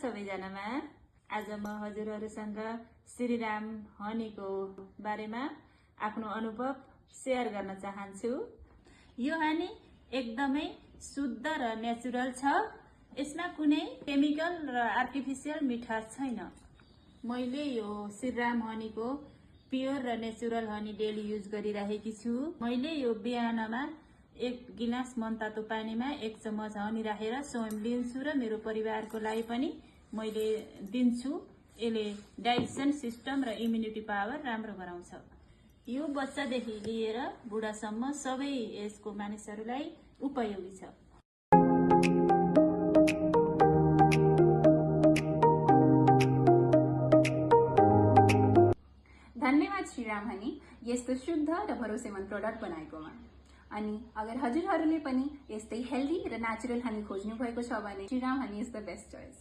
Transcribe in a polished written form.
सबैजनामा। आज म हजुरहरूसँग श्रीराम हनीको बारेमा आफ्नो अनुभव शेयर गर्न चाहन्छु। यो हनी एकदमै शुद्ध र नेचुरल छ। यसमा कुनै केमिकल र आर्टिफिसियल मिठास छैन। मैले यो श्रीराम हनीको प्योर र नेचुरल हनी डेली युज गरिरहेकी छु। मैले यो बिहानमा 1 गिलास मनतातो पानीमा 1 चम्मच हनी राखेर स्वयं लिन्छु र मेरो परिवारको लागि पनि मैले दिन्छु। यसले डाइजेसन सिस्टम र इम्युनिटी पावर राम्रो गराउँछ। यो बच्चादेखि लिएर बुढासम्म सबै एजको मानिसहरूलाई उपयोगी छ। धन्यवाद श्रीराम हनी यस्तो शुद्ध र भरोसेमन्द प्रोडक्ट बनाएकोमा। अनि अगर हजुरहरूले पनि यस्तै हेल्दी र नेचुरल हनी खोज्नु भएको छ भने Shriram honey is the best choice.